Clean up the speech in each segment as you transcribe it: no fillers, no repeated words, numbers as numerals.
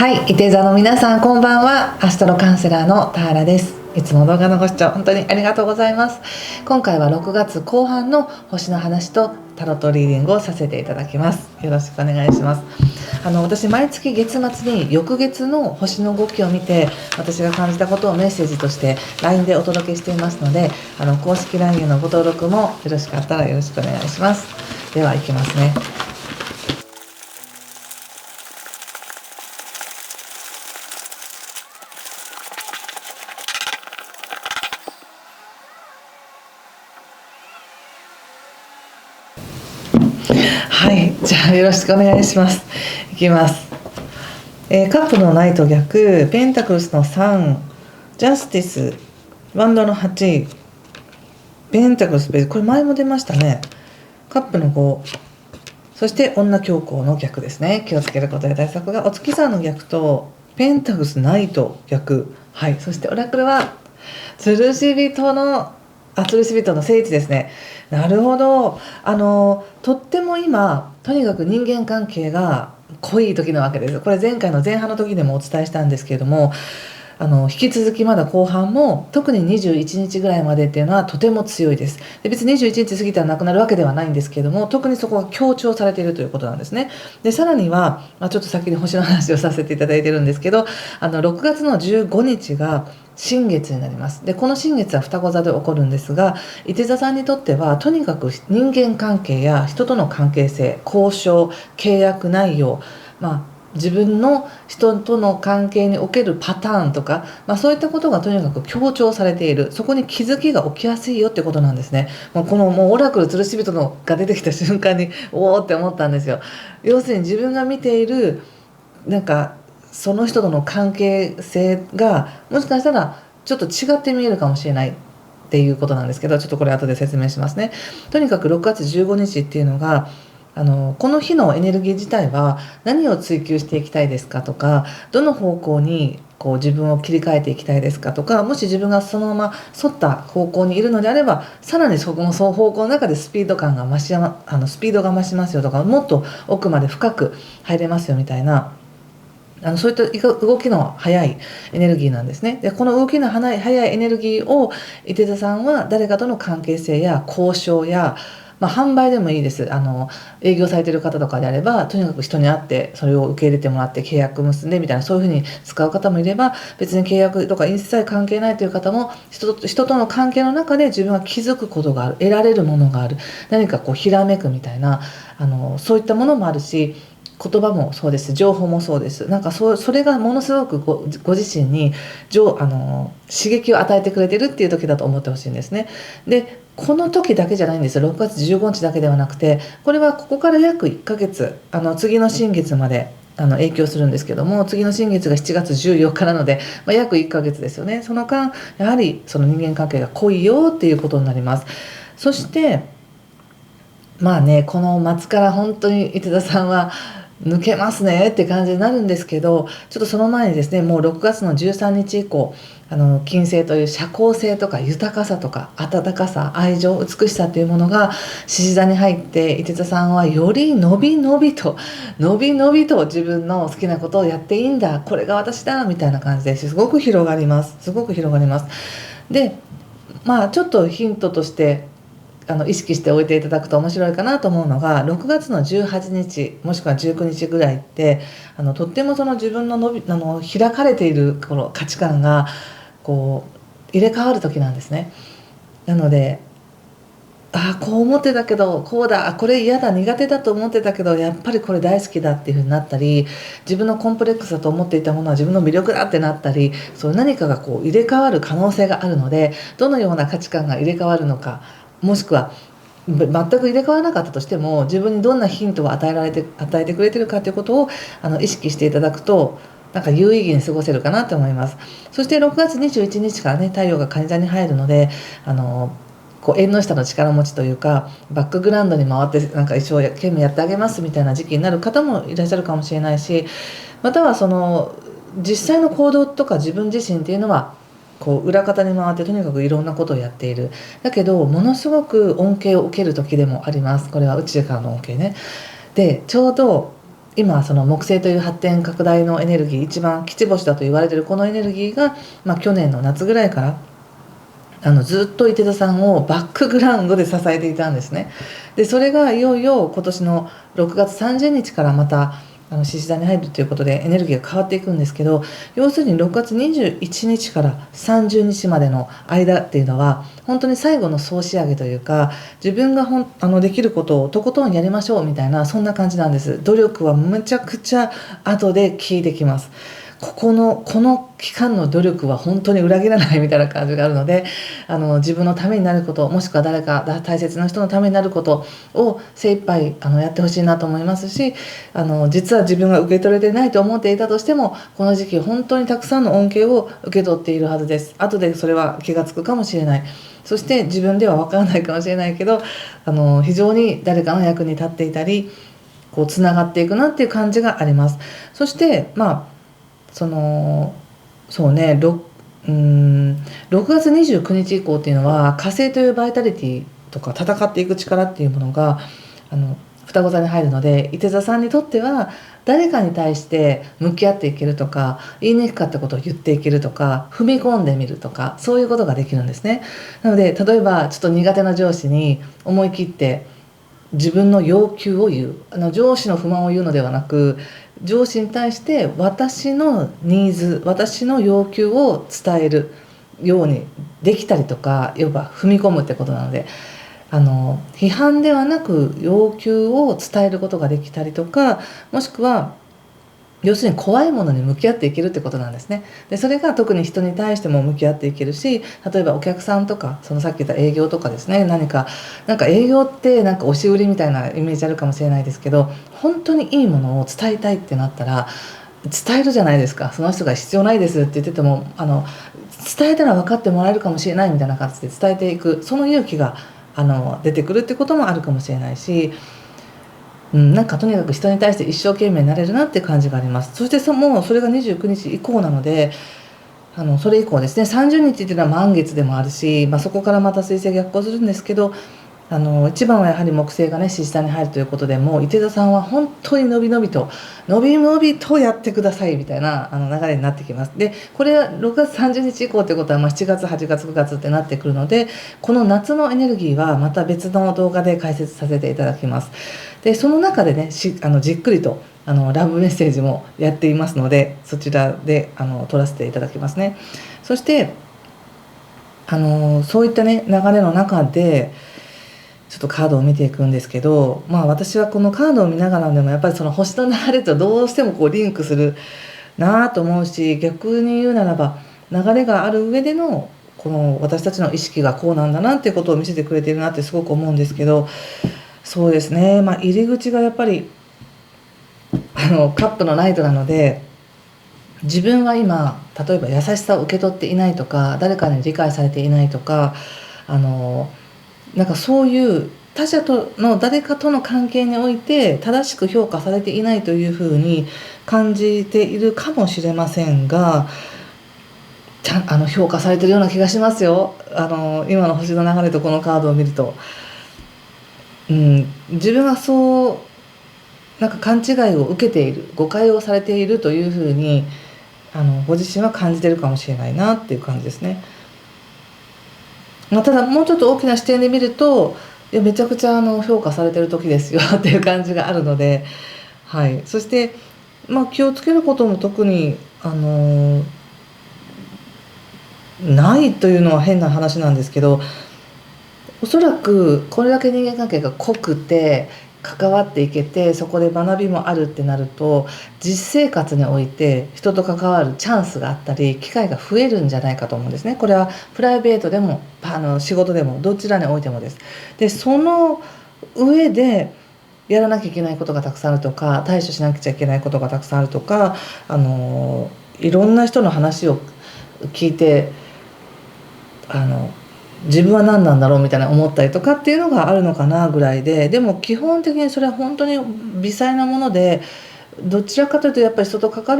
はい、いて座の皆さんこんばんは。アストロカウンセラーの田原です。いつも動画のご視聴本当にありがとうございます。今回は6月後半の星の話とタロットリーディングをさせていただきます。よろしくお願いします。私毎月月末に翌月の星の動きを見て、私が感じたことをメッセージとして LINE でお届けしていますので、公式 LINE へのご登録もよろしかったらよろしくお願いします。では行きますね。はい、じゃあよろしくお願いします。いきます。カップのナイト逆、ペンタクルスの3、ジャスティス、ワンドの8、ペンタクルスベース、これ前も出ましたね。カップの5、そして女教皇の逆ですね。気をつけることや対策がお月さんの逆とペンタクルスナイト逆、はい、そしてオラクルは吊るし人の聖地ですね。なるほど。とっても今とにかく人間関係が濃い時なわけです。これ前回の前半の時でもお伝えしたんですけれども、引き続きまだ後半も特に21日ぐらいまでっていうのはとても強いです。で、別に21日過ぎたらなくなるわけではないんですけれども、特にそこが強調されているということなんですね。で、さらには、ちょっと先に星の話をさせていただいてるんですけど、6月の15日が新月になります。で、この新月は双子座で起こるんですが、いて座さんにとってはとにかく人間関係や人との関係性、交渉、契約内容、自分の人との関係におけるパターンとか、そういったことがとにかく強調されている。そこに気づきが起きやすいよってことなんですね。このもうオラクル吊るし人のが出てきた瞬間におーって思ったんですよ。要するに自分が見ているその人との関係性がもしかしたらちょっと違って見えるかもしれないっていうことなんですけど、ちょっとこれ後で説明しますね。とにかく6月15日っていうのがこの日のエネルギー自体は何を追求していきたいですかとか、どの方向に自分を切り替えていきたいですかとか、もし自分がそのまま沿った方向にいるのであれば、さらにその方向の中でスピードが増しますよとか、もっと奥まで深く入れますよみたいな、そういった動きの速いエネルギーなんですね。で、この動きの速いエネルギーをいて座さんは誰かとの関係性や交渉や、販売でもいいです。営業されてる方とかであれば、とにかく人に会ってそれを受け入れてもらって契約結んでみたいな、そういうふうに使う方もいれば、別に契約とか一切関係ないという方も、人との関係の中で自分が気づくことがある、得られるものがある、何かひらめくみたいな、そういったものもあるし、言葉もそうです、情報もそうです。それがものすごくご自身に刺激を与えてくれてるっていう時だと思ってほしいんですね。で、この時だけじゃないんですよ。6月15日だけではなくて、これはここから約1ヶ月、次の新月まで影響するんですけども、次の新月が7月14日なので、約1ヶ月ですよね。その間やはりその人間関係が濃いよっていうことになります。そしてこの末から本当にいて座さんは抜けますねって感じになるんですけど、ちょっとその前にですね、もう6月の13日以降、金星という社交性とか豊かさとか温かさ、愛情、美しさというものが獅子座に入って、いて座さんはよりのびのびと自分の好きなことをやっていいんだ、これが私だみたいな感じですごく広がります。で、ちょっとヒントとして意識しておいていただくと面白いかなと思うのが、6月の18日もしくは19日ぐらいってとってもその自分の開かれているこの価値観が入れ替わる時なんですね。なので、こう思ってたけどこうだ、これ嫌だ、苦手だと思ってたけどやっぱりこれ大好きだっていう風になったり、自分のコンプレックスだと思っていたものは自分の魅力だってなったり、そう何かが入れ替わる可能性があるので、どのような価値観が入れ替わるのか、もしくは全く入れ替わらなかったとしても自分にどんなヒントを与えてくれてるかということを意識していただくと、有意義に過ごせるかなと思います。そして6月21日からね、太陽が蟹座に入るので、縁の下の力持ちというか、バックグラウンドに回って一生懸命やってあげますみたいな時期になる方もいらっしゃるかもしれないし、またはその実際の行動とか自分自身っていうのは裏方に回ってとにかくいろんなことをやっている。だけどものすごく恩恵を受ける時でもあります。これは宇宙からの恩恵ね。で、ちょうど今その木星という発展拡大のエネルギー、一番吉星だと言われているこのエネルギーが、去年の夏ぐらいからずっと伊手座さんをバックグラウンドで支えていたんですね。でそれがいよいよ今年の6月30日からまた獅子座に入るということでエネルギーが変わっていくんですけど、要するに6月21日から30日までの間っていうのは本当に最後の総仕上げというか、自分ができることをとことんやりましょうみたいな、そんな感じなんです。努力はむちゃくちゃ後で効いてきます。この期間の努力は本当に裏切らないみたいな感じがあるので、自分のためになること、もしくは誰か大切な人のためになることを精一杯やってほしいなと思いますし、実は自分が受け取れてないと思っていたとしても、この時期本当にたくさんの恩恵を受け取っているはずです。後でそれは気がつくかもしれない。そして自分では分からないかもしれないけど、非常に誰かの役に立っていたりつながっていくなっていう感じがあります。そしてそうね、6月29日以降っていうのは火星というバイタリティとか戦っていく力っていうものが双子座に入るので、伊手座さんにとっては誰かに対して向き合っていけるとか、言いにくかったことを言っていけるとか、踏み込んでみるとか、そういうことができるんですね。なので例えばちょっと苦手な上司に思い切って自分の要求を言う、上司の不満を言うのではなく、上司に対して私のニーズ、私の要求を伝えるようにできたりとか、要は踏み込むってことなので、批判ではなく要求を伝えることができたりとか、もしくは要するに怖いものに向き合っていけるってことなんですね。でそれが特に人に対しても向き合っていけるし、例えばお客さんとか、さっき言った営業とかですね、なんか営業って押し売りみたいなイメージあるかもしれないですけど、本当にいいものを伝えたいってなったら伝えるじゃないですか。その人が必要ないですって言ってても伝えたら分かってもらえるかもしれないみたいな形で伝えていく、その勇気が出てくるってこともあるかもしれないし、とにかく人に対して一生懸命になれるなっていう感じがあります。そしてもうそれが29日以降なので、それ以降ですね、30日っていうのは満月でもあるし、そこからまた水星逆行するんですけど、一番はやはり木星がね獅子座に入るということで、もう伊手座さんは本当にのびのびとやってくださいみたいな流れになってきます。でこれは6月30日以降ということは、7月8月9月ってなってくるので、この夏のエネルギーはまた別の動画で解説させていただきます。でその中でねじっくりとラブメッセージもやっていますので、そちらで撮らせていただきますね。そしてそういったね流れの中でちょっとカードを見ていくんですけど、私はこのカードを見ながらでもやっぱりその星の流れとどうしてもリンクするなと思うし、逆に言うならば流れがある上でのこの私たちの意識がこうなんだなっていうことを見せてくれているなってすごく思うんですけど、そうですね、入り口がやっぱりカップのナイトなので、自分は今例えば優しさを受け取っていないとか、誰かに理解されていないとか、そういう他者との誰かとの関係において正しく評価されていないというふうに感じているかもしれませんが、評価されてるような気がしますよ。今の星の流れとこのカードを見ると、自分はそう勘違いを受けている、誤解をされているというふうにご自身は感じてるかもしれないなっていう感じですね。ただもうちょっと大きな視点で見ると、めちゃくちゃ評価されてる時ですよっていう感じがあるので、はい、そして、気をつけることも特にないというのは変な話なんですけど、おそらくこれだけ人間関係が濃くて関わっていけて、そこで学びもあるってなると、実生活において人と関わるチャンスがあったり機会が増えるんじゃないかと思うんですね。これはプライベートでも仕事でもどちらにおいてもです。でその上でやらなきゃいけないことがたくさんあるとか、対処しなきゃいけないことがたくさんあるとか、いろんな人の話を聞いて自分は何なんだろうみたいな思ったりとかっていうのがあるのかなぐらいで、でも基本的にそれは本当に微細なもので、どちらかというとやっぱり人と関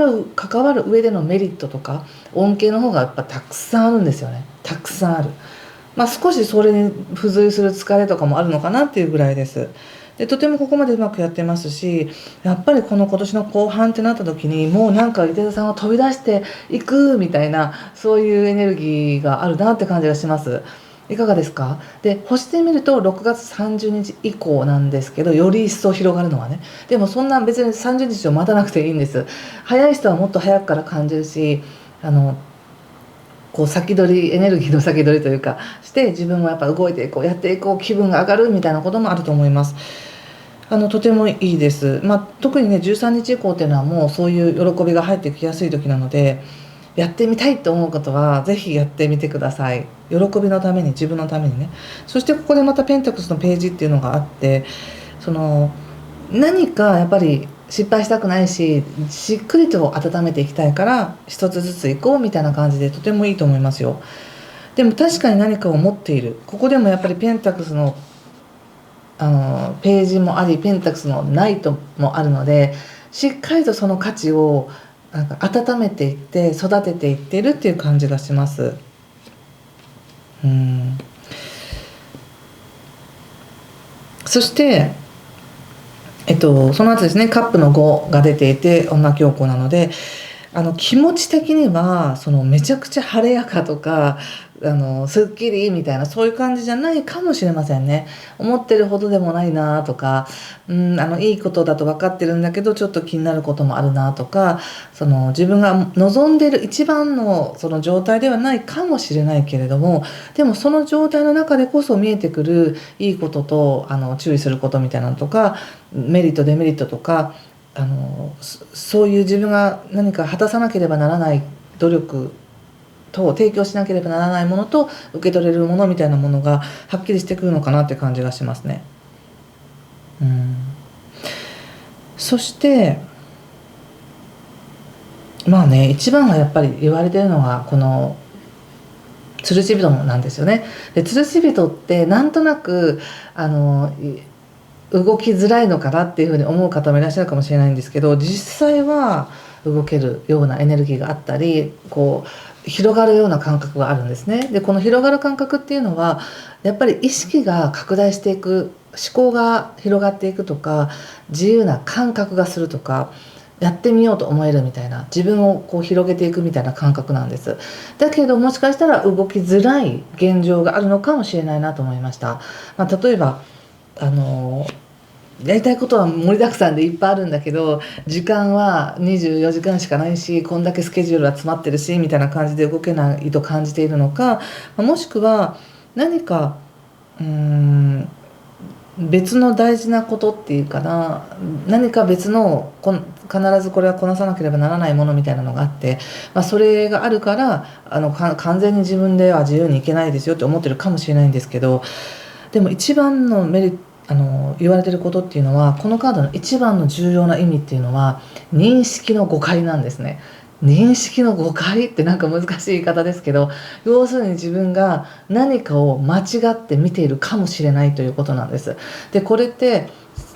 わる上でのメリットとか恩恵の方がやっぱたくさんあるんですよね。たくさんある。少しそれに付随する疲れとかもあるのかなっていうぐらいです。でとてもここまでうまくやってますし、やっぱりこの今年の後半ってなった時にもうなんか伊手座さんは飛び出していくみたいな、そういうエネルギーがあるなって感じがします。いかがですか？で星で見ると6月30日以降なんですけど、より一層広がるのはね。でもそんな別に30日を待たなくていいんです。早い人はもっと早くから感じるし、こう先取り、エネルギーの先取りというかして自分もやっぱ動いていこう、やっていこう、気分が上がるみたいなこともあると思います。とてもいいです。特にね13日以降っていうのはもうそういう喜びが入ってきやすい時なので、やってみたいと思うことはぜひやってみてください。喜びのために、自分のためにね。そしてここでまたペンタクルスのページっていうのがあって、何かやっぱり失敗したくないし、しっくりと温めていきたいから一つずつ行こうみたいな感じでとてもいいと思いますよ。でも確かに何かを持っている、ここでもやっぱりペンタクルスのページもあり、ペンタクルスのナイトもあるので、しっかりとその価値をなんか温めていって育てていっているっていう感じがします。そしてその後ですね、カップの5が出ていて女教皇なので、気持ち的にはめちゃくちゃ晴れやかとかすっきりみたいな、そういう感じじゃないかもしれませんね。思ってるほどでもないなとか、いいことだと分かってるんだけどちょっと気になることもあるなとか、自分が望んでいる一番のその状態ではないかもしれないけれども、でもその状態の中でこそ見えてくるいいことと注意することみたいなのとか、メリットデメリットとか、そういう自分が何か果たさなければならない努力と提供しなければならないものと受け取れるものみたいなものがはっきりしてくるのかなって感じがしますね。そして一番はやっぱり言われてるのがこのつるし人なんですよね。でつるし人ってなんとなく動きづらいのかなっていうふうに思う方もいらっしゃるかもしれないんですけど、実際は動けるようなエネルギーがあったり、こう広がるような感覚があるんですね。でこの広がる感覚っていうのはやっぱり意識が拡大していく、思考が広がっていくとか、自由な感覚がするとか、やってみようと思えるみたいな、自分をこう広げていくみたいな感覚なんです。だけどもしかしたら動きづらい現状があるのかもしれないなと思いました。例えばやりたいことは盛りだくさんでいっぱいあるんだけど、時間は24時間しかないし、こんだけスケジュールは詰まってるしみたいな感じで動けないと感じているのか、もしくは何か別の大事なことっていうかな、何か別の必ずこれはこなさなければならないものみたいなのがあって、それがあるから完全に自分では自由にいけないですよって思ってるかもしれないんですけど、でも一番の言われてることっていうのは、このカードの一番の重要な意味っていうのは認識の誤解なんですね。認識の誤解ってなんか難しい言い方ですけど、要するに自分が何かを間違って見ているかもしれないということなんです。でこれって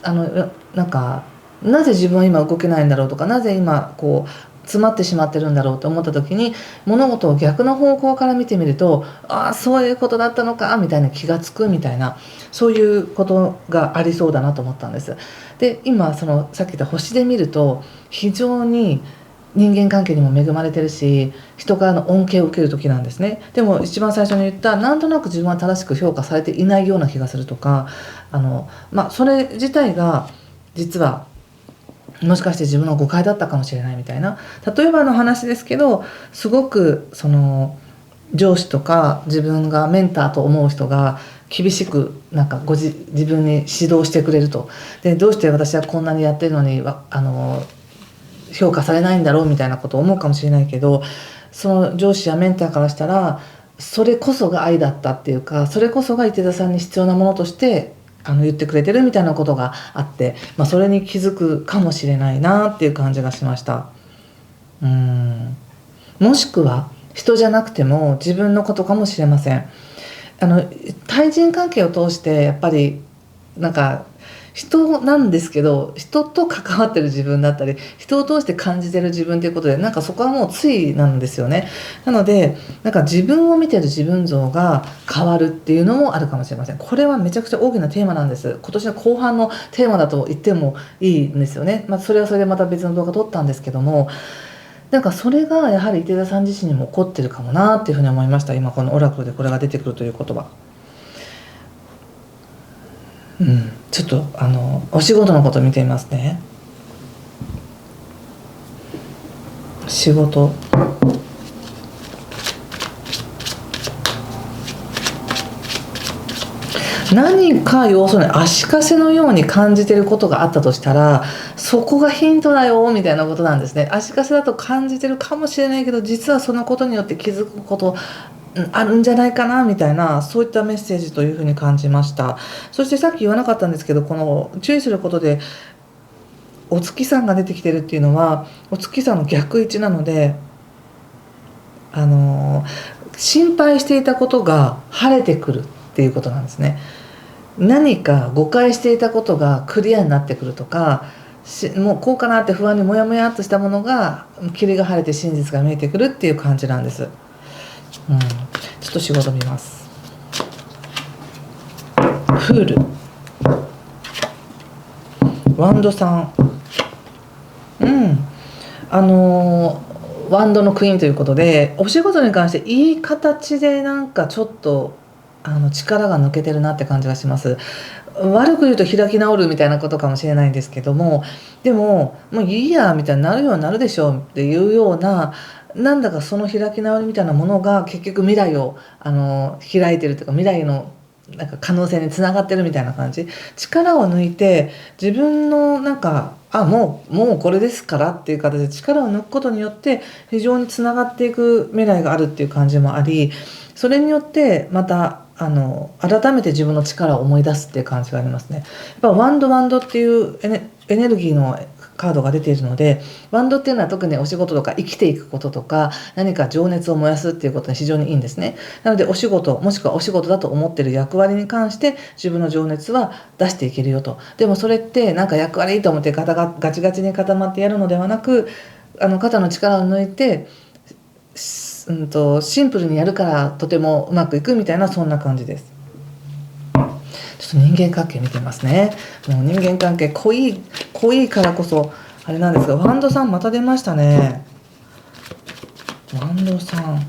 なんかなぜ自分は今動けないんだろうとか、なぜ今こう詰まってしまってるんだろうと思った時に、物事を逆の方向から見てみると、ああそういうことだったのかみたいな気がつくみたいな、そういうことがありそうだなと思ったんです。で今さっき言った星で見ると非常に人間関係にも恵まれてるし、人からの恩恵を受ける時なんですね。でも一番最初に言ったなんとなく自分は正しく評価されていないような気がするとか、それ自体が実はもしかして自分の誤解だったかもしれないみたいな、例えばの話ですけど、すごく上司とか自分がメンターと思う人が厳しくなんか自分に指導してくれると。でどうして私はこんなにやってるのに評価されないんだろうみたいなことを思うかもしれないけど、その上司やメンターからしたらそれこそが愛だったっていうか、それこそが伊手座さんに必要なものとして言ってくれてるみたいなことがあって、それに気づくかもしれないなっていう感じがしました。もしくは人じゃなくても自分のことかもしれません。対人関係を通してやっぱりなんか人なんですけど、人と関わってる自分だったり、人を通して感じてる自分ということで、なんかそこはもう対なんですよね。なのでなんか自分を見てる自分像が変わるっていうのもあるかもしれません。これはめちゃくちゃ大きなテーマなんです。今年の後半のテーマだと言ってもいいんですよね。それはそれでまた別の動画撮ったんですけども、なんかそれがやはり池田さん自身にも起こってるかもなっていうふうに思いました。今このオラクルでこれが出てくるという言葉。ちょっとお仕事のこと見てみますね。仕事。何か要するに足かせのように感じてることがあったとしたら、そこがヒントだよみたいなことなんですね。足かせだと感じてるかもしれないけど、実はそのことによって気づくことあるんじゃないかなみたいな、そういったメッセージというふうに感じました。そしてさっき言わなかったんですけど、この注意することでお月さんが出てきてるっていうのは、お月さんの逆位置なので、心配していたことが晴れてくるっていうことなんですね。何か誤解していたことがクリアになってくるとか、もうこうかなって不安にモヤモヤっとしたものが霧が晴れて真実が見えてくるっていう感じなんです。ちょっと仕事見ます。フール、ワンドさん、ワンドのクイーンということで、お仕事に関していい形でなんかちょっと力が抜けてるなって感じがします。悪く言うと開き直るみたいなことかもしれないんですけども、でももういいやみたいになるようになるでしょうっていうような、なんだかその開き直りみたいなものが結局未来を開いてるというか、未来のなんか可能性につながってるみたいな感じ。力を抜いて自分のなんかもうこれですからっていう形で力を抜くことによって非常につながっていく未来があるっていう感じもあり、それによってまた改めて自分の力を思い出すっていう感じがありますね。やっぱワンドっていうエネルギーのカードが出ているので、ワンドっていうのは特にお仕事とか生きていくこととか、何か情熱を燃やすっていうことに非常にいいんですね。なのでお仕事、もしくはお仕事だと思っている役割に関して自分の情熱は出していけるよと。でもそれってなんか役割と思ってガチガチに固まってやるのではなく、肩の力を抜いてシンプルにやるからとてもうまくいくみたいな、そんな感じです。ちょっと人間関係見てますね。もう人間関係濃いからこそあれなんですが、ワンドさんまた出ましたね。ワンドさん、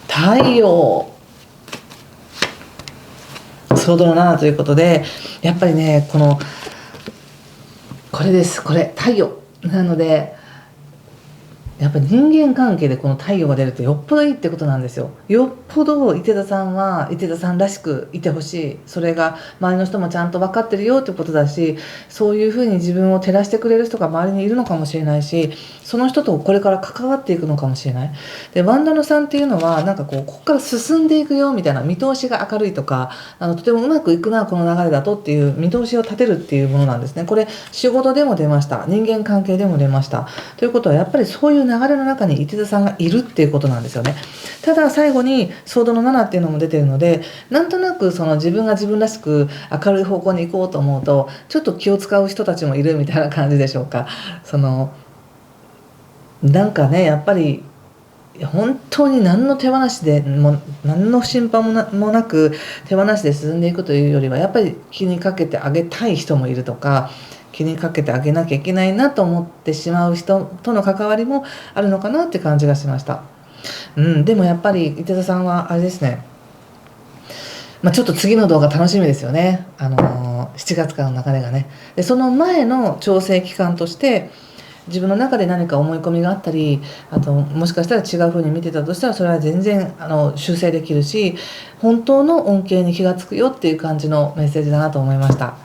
太陽、ソードの7ということで、やっぱりねこれです。これ太陽なので、やっぱり人間関係でこの太陽が出るとよっぽどいいってことなんですよ。よっぽど池田さんは池田さんらしくいてほしい。それが周りの人もちゃんと分かってるよってことだし、そういうふうに自分を照らしてくれる人が周りにいるのかもしれないし、その人とこれから関わっていくのかもしれない。でワンダノさんっていうのはなんかここから進んでいくよみたいな見通しが明るいとか、とてもうまくいくなこの流れだとっていう見通しを立てるっていうものなんですね。これ仕事でも出ました。人間関係でも出ました。ということはやっぱりそういう流れの中に池田さんがいるっていうことなんですよね。ただ最後にソードの7っていうのも出てるので、なんとなくその自分が自分らしく明るい方向に行こうと思うとちょっと気を使う人たちもいるみたいな感じでしょうか。なんかね、やっぱり本当に何の手放しでも何の心配もなく手放しで進んでいくというよりは、やっぱり気にかけてあげたい人もいるとか、気にかけてあげなきゃいけないなと思ってしまう人との関わりもあるのかなって感じがしました。でもやっぱり池田さんはあれですね、ちょっと次の動画楽しみですよね。7月からの流れがね。でその前の調整期間として自分の中で何か思い込みがあったり、あともしかしたら違う風に見てたとしたら、それは全然修正できるし、本当の恩恵に気がつくよっていう感じのメッセージだなと思いました。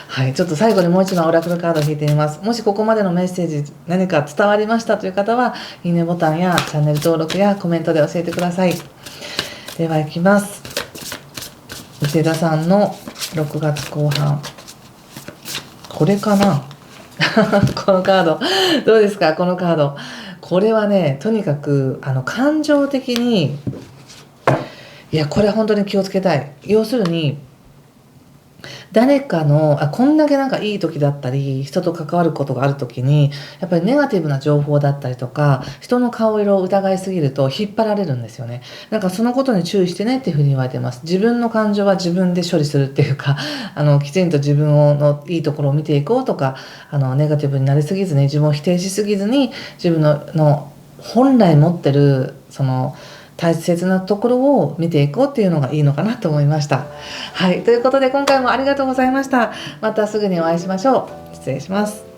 はい、ちょっと最後にもう一枚オラクルカードを引いてみます。もしここまでのメッセージ何か伝わりましたという方は、いいねボタンやチャンネル登録やコメントで教えてください。ではいきます。池田さんの6月後半、これかなこのカードどうですか。このカード、これはね、とにかく感情的に、いやこれ本当に気をつけたい。要するに誰かのこんだけなんかいい時だったり人と関わることがある時にやっぱりネガティブな情報だったりとか人の顔色を疑いすぎると引っ張られるんですよね。なんかそのことに注意してねっていうふうに言われてます。自分の感情は自分で処理するっていうかきちんと自分のいいところを見ていこうとかネガティブになりすぎずに自分を否定しすぎずに自分の本来持ってるその大切なところを見ていこうっていうのがいいのかなと思いました。はい、ということで今回もありがとうございました。またすぐにお会いしましょう。失礼します。